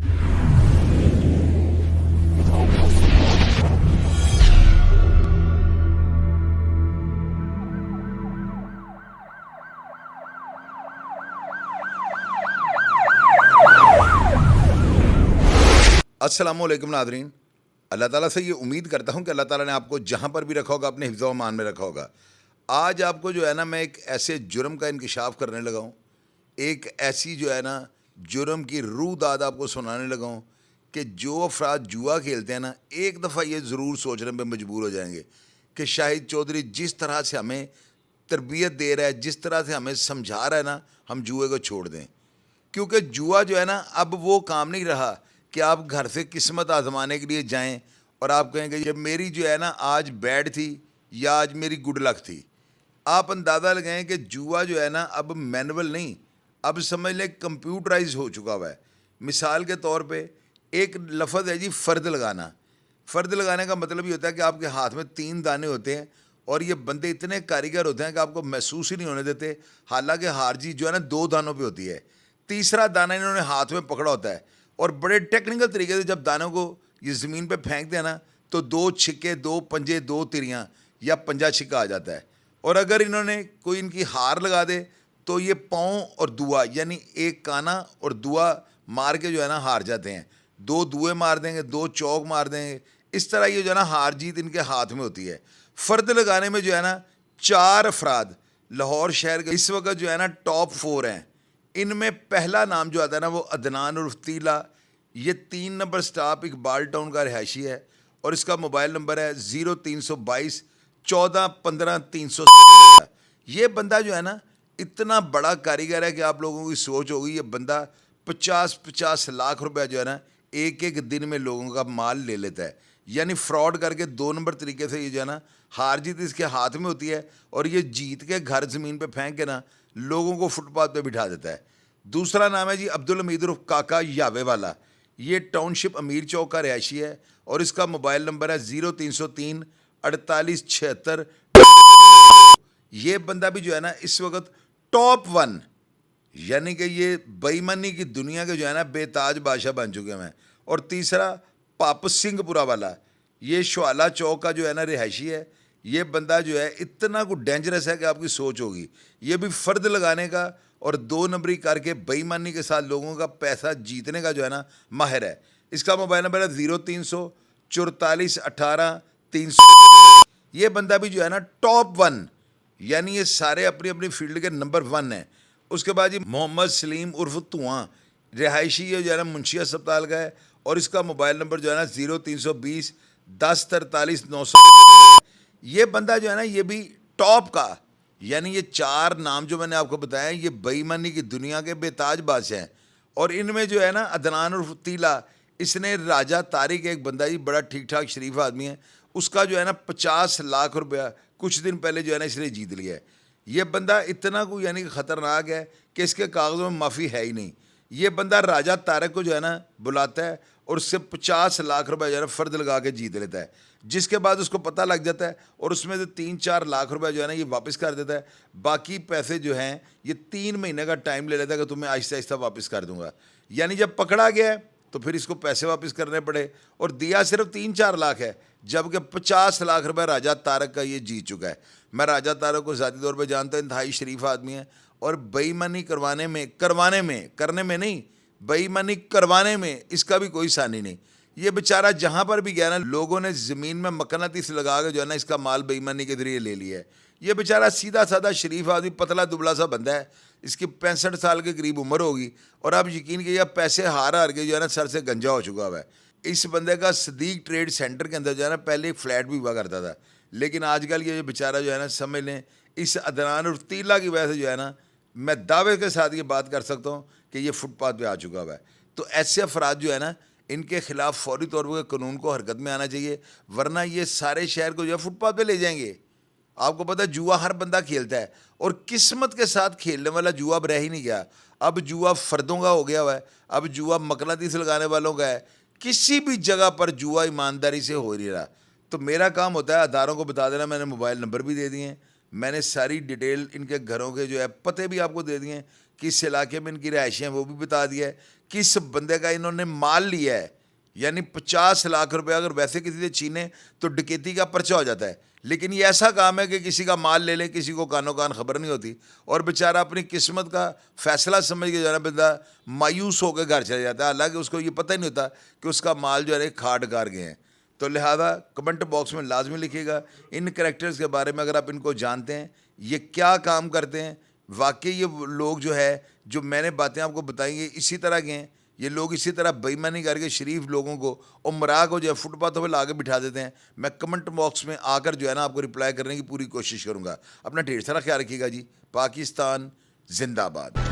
अस्सलामुअलैकुम नादरीन। अल्लाह ताला से ये उम्मीद करता हूँ कि अल्लाह ताला ने आपको जहाँ पर भी रखा होगा अपने हिफ्ज़ व अमान में रखा होगा। आज आपको जो है ना, मैं एक ऐसे जुर्म का इंकशाफ करने लगा हूँ, एक ऐसी जो है ना जुर्म की रूह दाद आपको सुनाने लगा हूँ कि जो अफराद जुआ खेलते हैं ना, एक दफ़ा ये ज़रूर सोचने पर मजबूर हो जाएंगे कि शाहिद चौधरी जिस तरह से हमें तरबियत दे रहा है, जिस तरह से हमें समझा रहा है ना, हम जुए को छोड़ दें। क्योंकि जुआ जो है ना, अब वो काम नहीं रहा कि आप घर से किस्मत आजमाने के लिए जाएं और आप कहेंगे ये मेरी जो है ना आज बैड थी या आज मेरी गुड लक थी। आप अंदाज़ा लगाएं कि जुआ जो है ना अब मैनुअल नहीं, अब समझ लें कंप्यूटराइज हो चुका हुआ है। मिसाल के तौर पे एक लफ्ज़ है जी फ़र्द लगाना। फ़र्द लगाने का मतलब ये होता है कि आपके हाथ में 3 दाने होते हैं और ये बंदे इतने कारीगर होते हैं कि आपको महसूस ही नहीं होने देते, हालांकि हार जीत जो है ना 2 दानों पे होती है। तीसरा दाना इन्होंने हाथ में पकड़ा होता है और बड़े टेक्निकल तरीके से जब दानों को ये ज़मीन पे फेंक दें ना, तो 2 छिक्के, 2 पंजे, 2 तिरियां या पंजा छिक्का आ जाता है। और अगर इन्होंने कोई इनकी हार लगा दे तो ये पाँव और दुआ यानी एक काना और दुआ मार के जो है ना हार जाते हैं। 2 दुए मार देंगे, 2 चौक मार देंगे। इस तरह ये जो है ना हार जीत इनके हाथ में होती है। फ़र्द लगाने में जो है ना 4 अफराद लाहौर शहर के इस वक्त जो है ना टॉप 4 हैं। इनमें पहला नाम जो आता है ना वो अदनान उर्फ तीला, ये 3 नंबर स्टॉप इकबाल टाउन का रिहायशी है और इसका मोबाइल नंबर है 0322 14 15 300। ये बंदा जो है ना इतना बड़ा कारीगर है कि आप लोगों की सोच होगी, ये बंदा 50-50 लाख रुपया जो है ना एक एक दिन में लोगों का माल ले लेता है। यानी फ्रॉड करके 2 नंबर तरीके से ये जो है ना हार जीत इसके हाथ में होती है और ये जीत के घर ज़मीन पे फेंक के ना लोगों को फुटपाथ पे बिठा देता है। दूसरा नाम है जी अब्दुल हमीद उर्फ काका यावे वाला। ये टाउनशिप अमीर चौक का रिहायशी है और इसका मोबाइल नंबर है 0303 48 76। ये बंदा भी जो है ना इस वक्त टॉप 1, यानी कि ये बेईमानी की दुनिया के जो है ना बेताज बादशाह बन चुके हैं। और तीसरा पाप सिंहपुरा वाला, ये शुआला चौक का जो है ना रिहायशी है। ये बंदा जो है इतना कुछ डेंजरस है कि आपकी सोच होगी। ये भी फ़र्द लगाने का और 2 नंबरी करके बेईमानी के साथ लोगों का पैसा जीतने का जो है ना माहिर है। इसका मोबाइल नंबर है 0300 44 18 300। ये बंदा भी जो है ना टॉप 1, यानी ये सारे अपनी अपनी फील्ड के नंबर 1 हैं। उसके बाद जी मोहम्मद सलीम उर्फ धुआं, रिहायशी ये जो है ना मुंशी अस्पताल का है और इसका मोबाइल नंबर जो है ना 0320 10 43 900। ये बंदा जो है ना ये भी टॉप का, यानी ये 4 नाम जो मैंने आपको बताया ये बेईमानी की दुनिया के बेताज बादशाह हैं। और इनमें जो है ना अदनान उर्फ तीला, इसने राजा तारिक एक बंदा जी बड़ा ठीक ठाक शरीफ आदमी है, उसका जो है ना 50 लाख रुपया कुछ दिन पहले जो है ना इसने जीत लिया है। ये बंदा इतना कोई यानी कि ख़तरनाक है कि इसके कागज़ों में माफ़ी है ही नहीं। ये बंदा राजा तारक को जो है ना बुलाता है और उससे 50 लाख रुपए जो है ना फ़र्द लगा के जीत लेता है, जिसके बाद उसको पता लग जाता है और उसमें से 3-4 लाख रुपए जो है ना ये वापस कर देता है। बाकी पैसे जो हैं ये 3 महीने का टाइम ले लेता है कि तुम्हें आहिस्ता आहिस्ता वापस कर दूंगा। यानी जब पकड़ा गया है तो फिर इसको पैसे वापस करने पड़े और दिया सिर्फ 3-4 लाख है, जबकि 50 लाख रुपए राजा तारक का ये जीत चुका है। मैं राजा तारक को ज़ाती तौर पर जानता हूँ, इंतहाई शरीफ आदमी है और बेईमानी करने में नहीं, बेईमानी करवाने में इसका भी कोई सानी नहीं। ये बेचारा जहाँ पर भी गया ना लोगों ने ज़मीन में मकनातीस लगा के जो है ना इसका माल बेईमानी के जरिए ले लिया है। ये बेचारा सीधा साधा शरीफ आदमी पतला दुबला सा बंदा है, इसकी 65 साल के करीब उम्र होगी और अब यकीन कीजिए पैसे हार के जो है ना सर से गंजा हो चुका हुआ है। इस बंदे का सदीक ट्रेड सेंटर के अंदर जो है ना पहले एक फ्लैट भी हुआ करता था, लेकिन आजकल ये बेचारा जो है ना समझ लें इस अदनान और तीला की वजह से जो है ना मैं दावे के साथ ये बात कर सकता हूँ कि ये फुटपाथ पे आ चुका हुआ है। तो ऐसे अफराद जो है ना इनके खिलाफ फौरी तौर पर कानून को हरकत में आना चाहिए, वरना ये सारे शहर को जो है फुटपाथ पे ले जाएंगे। आपको पता है जुआ हर बंदा खेलता है और किस्मत के साथ खेलने वाला जुआ अब रह ही नहीं गया। अब जुआ फर्दों का हो गया हुआ है, अब जुआ मकनातीस लगाने वालों का है। किसी भी जगह पर जुआ ईमानदारी से हो नहीं रहा। तो मेरा काम होता है अदारों को बता देना, मैंने मोबाइल नंबर भी दे दिए हैं, मैंने सारी डिटेल इनके घरों के जो है पते भी आपको दे दिए हैं کس علاقے میں ان کی رہائشیں ہیں وہ بھی بتا دیا ہے, کس بندے کا انہوں نے مال لیا ہے, یعنی 50 لاکھ روپے اگر ویسے کسی سے چھینے تو ڈکیتی کا پرچہ ہو جاتا ہے, لیکن یہ ایسا کام ہے کہ کسی کا مال لے لے, کسی کو کانوں کان خبر نہیں ہوتی, اور بیچارہ اپنی قسمت کا فیصلہ سمجھ کے جو ہے نا بندہ مایوس ہو کے گھر چلا جاتا ہے, حالانکہ اس کو یہ پتہ ہی نہیں ہوتا کہ اس کا مال جو ہے کھاٹ کار گئے ہیں. تو لہذا کمنٹ باکس میں لازمی لکھیے گا ان کریکٹرز کے بارے میں, اگر آپ ان کو جانتے ہیں یہ کیا کام کرتے ہیں. واقعی یہ لوگ جو ہے, جو میں نے باتیں آپ کو بتائیں گے اسی طرح کے ہیں. یہ لوگ اسی طرح بےایمانی کر کے شریف لوگوں کو عمرا کو جو ہے فٹ پاتھوں پہ لا کے بٹھا دیتے ہیں. میں کمنٹ باکس میں آ کر جو ہے نا آپ کو رپلائی کرنے کی پوری کوشش کروں گا. اپنا ڈھیر سارا خیال رکھیے گا جی. پاکستان زندہ باد.